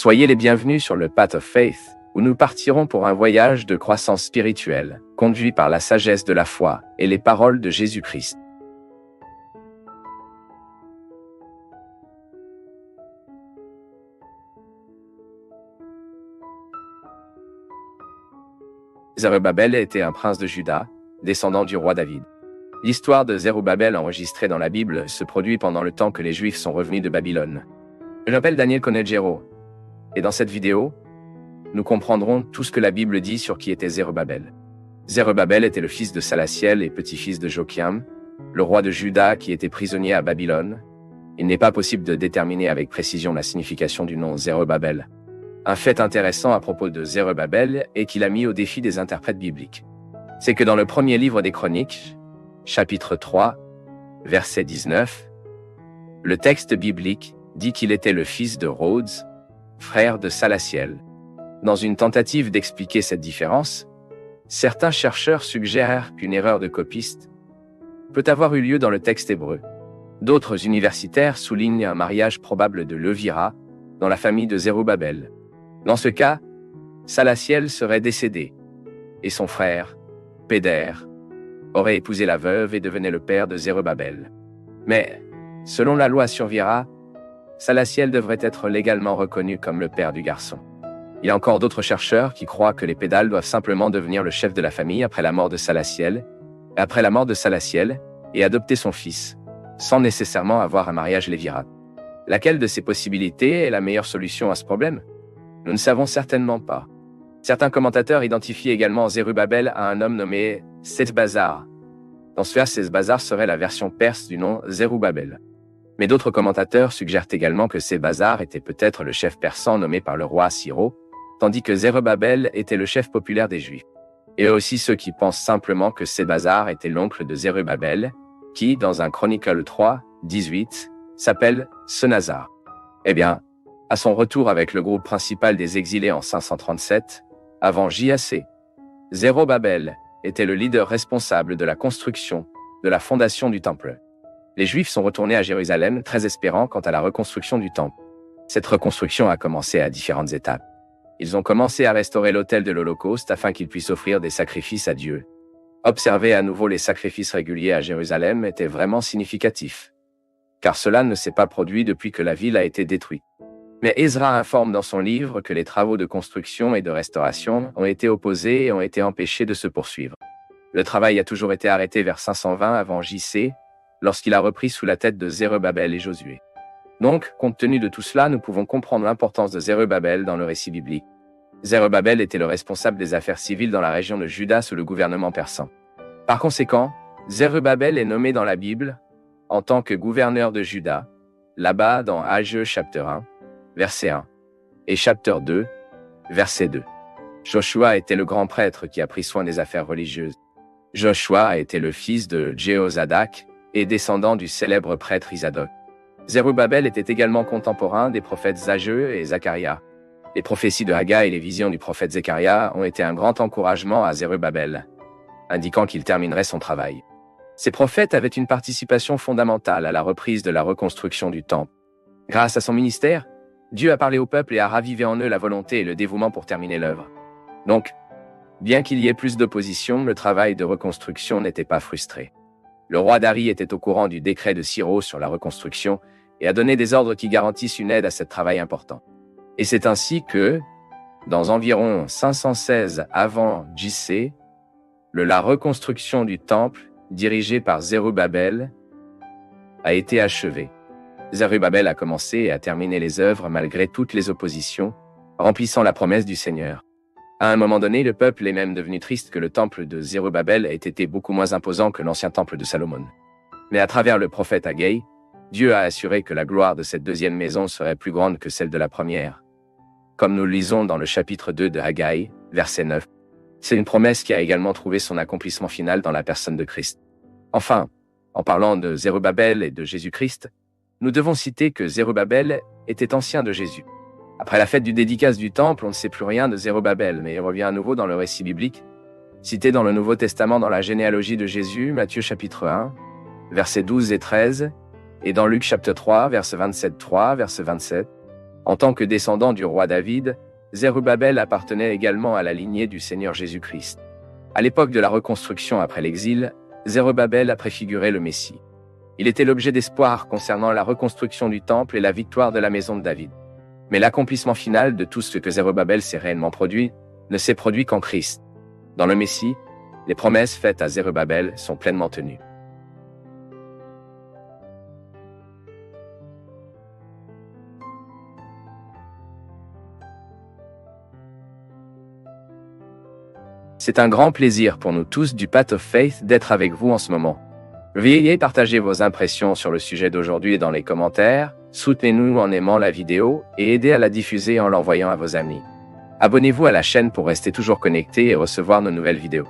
Soyez les bienvenus sur le Path of Faith, où nous partirons pour un voyage de croissance spirituelle, conduit par la sagesse de la foi et les paroles de Jésus-Christ. Zérubabel était un prince de Juda, descendant du roi David. L'histoire de Zérubabel enregistrée dans la Bible se produit pendant le temps que les Juifs sont revenus de Babylone. Je m'appelle Daniel Konejero, et dans cette vidéo, nous comprendrons tout ce que la Bible dit sur qui était Zérubabel. Zérubabel était le fils de Salatiel et petit-fils de Jochiam, le roi de Juda qui était prisonnier à Babylone. Il n'est pas possible de déterminer avec précision la signification du nom Zérubabel. Un fait intéressant à propos de Zérubabel est qu'il a mis au défi des interprètes bibliques. C'est que dans le premier livre des Chroniques, chapitre 3, verset 19, le texte biblique dit qu'il était le fils de Rhodes, frère de Salatiel. Dans une tentative d'expliquer cette différence, certains chercheurs suggèrent qu'une erreur de copiste peut avoir eu lieu dans le texte hébreu. D'autres universitaires soulignent un mariage probable de Levira dans la famille de Zérubabel. Dans ce cas, Salatiel serait décédé, et son frère, Péder, aurait épousé la veuve et devenait le père de Zérubabel. Mais, selon la loi sur Vira, Salatiel devrait être légalement reconnu comme le père du garçon. Il y a encore d'autres chercheurs qui croient que les Pédales doivent simplement devenir le chef de la famille après la mort de Salatiel, et adopter son fils, sans nécessairement avoir un mariage lévirate. Laquelle de ces possibilités est la meilleure solution à ce problème? Nous ne savons certainement pas. Certains commentateurs identifient également Zérubabel à un homme nommé Sethbazar. Dans ce cas, Sethbazar serait la version perse du nom Zérubabel. Mais d'autres commentateurs suggèrent également que Sethbazar était peut-être le chef persan nommé par le roi Siro, tandis que Zérubabel était le chef populaire des Juifs. Et aussi ceux qui pensent simplement que Sethbazar était l'oncle de Zérubabel, qui, dans un Chronicle 3, 18, s'appelle Senazar. Eh bien, à son retour avec le groupe principal des exilés en 537, avant JAC, Zérubabel était le leader responsable de la construction, de la fondation du temple. Les Juifs sont retournés à Jérusalem très espérants quant à la reconstruction du temple. Cette reconstruction a commencé à différentes étapes. Ils ont commencé à restaurer l'autel de l'Holocauste afin qu'ils puissent offrir des sacrifices à Dieu. Observer à nouveau les sacrifices réguliers à Jérusalem était vraiment significatif, car cela ne s'est pas produit depuis que la ville a été détruite. Mais Ezra informe dans son livre que les travaux de construction et de restauration ont été opposés et ont été empêchés de se poursuivre. Le travail a toujours été arrêté vers 520 avant JC, lorsqu'il a repris sous la tête de Zérubabel et Josué. Donc, compte tenu de tout cela, nous pouvons comprendre l'importance de Zérubabel dans le récit biblique. Zérubabel était le responsable des affaires civiles dans la région de Juda sous le gouvernement persan. Par conséquent, Zérubabel est nommé dans la Bible en tant que gouverneur de Juda, là-bas dans Ageu chapitre 1, verset 1, et chapitre 2, verset 2. Joshua était le grand prêtre qui a pris soin des affaires religieuses. Joshua a été le fils de Jéhozadak et descendant du célèbre prêtre Isadoc. Zérubabel était également contemporain des prophètes Ageu et Zacharia. Les prophéties de Haggai et les visions du prophète Zacharia ont été un grand encouragement à Zérubabel, indiquant qu'il terminerait son travail. Ces prophètes avaient une participation fondamentale à la reprise de la reconstruction du temple. Grâce à son ministère, Dieu a parlé au peuple et a ravivé en eux la volonté et le dévouement pour terminer l'œuvre. Donc, bien qu'il y ait plus d'opposition, le travail de reconstruction n'était pas frustré. Le roi Dari était au courant du décret de Cyrus sur la reconstruction et a donné des ordres qui garantissent une aide à ce travail important. Et c'est ainsi que, dans environ 516 avant JC, la reconstruction du temple, dirigée par Zérubabel, a été achevée. Zérubabel a commencé et a terminé les œuvres malgré toutes les oppositions, remplissant la promesse du Seigneur. À un moment donné, le peuple est même devenu triste que le temple de Zérubabel ait été beaucoup moins imposant que l'ancien temple de Salomon. Mais à travers le prophète Haggai, Dieu a assuré que la gloire de cette deuxième maison serait plus grande que celle de la première. Comme nous le lisons dans le chapitre 2 de Haggai, verset 9. C'est une promesse qui a également trouvé son accomplissement final dans la personne de Christ. Enfin, en parlant de Zérubabel et de Jésus-Christ, nous devons citer que Zérubabel était ancien de Jésus. Après la fête du dédicace du temple, on ne sait plus rien de Zérubabel, mais il revient à nouveau dans le récit biblique, cité dans le Nouveau Testament dans la généalogie de Jésus, Matthieu chapitre 1, versets 12 et 13, et dans Luc chapitre 3, verset 27, verset 27, En tant que descendant du roi David, Zérubabel appartenait également à la lignée du Seigneur Jésus-Christ. À l'époque de la reconstruction après l'exil, Zérubabel a préfiguré le Messie. Il était l'objet d'espoir concernant la reconstruction du temple et la victoire de la maison de David. Mais l'accomplissement final de tout ce que Zérubabel s'est réellement produit ne s'est produit qu'en Christ. Dans le Messie, les promesses faites à Zérubabel sont pleinement tenues. C'est un grand plaisir pour nous tous du Path of Faith d'être avec vous en ce moment. Veuillez partager vos impressions sur le sujet d'aujourd'hui dans les commentaires, soutenez-nous en aimant la vidéo et aidez à la diffuser en l'envoyant à vos amis. Abonnez-vous à la chaîne pour rester toujours connecté et recevoir nos nouvelles vidéos.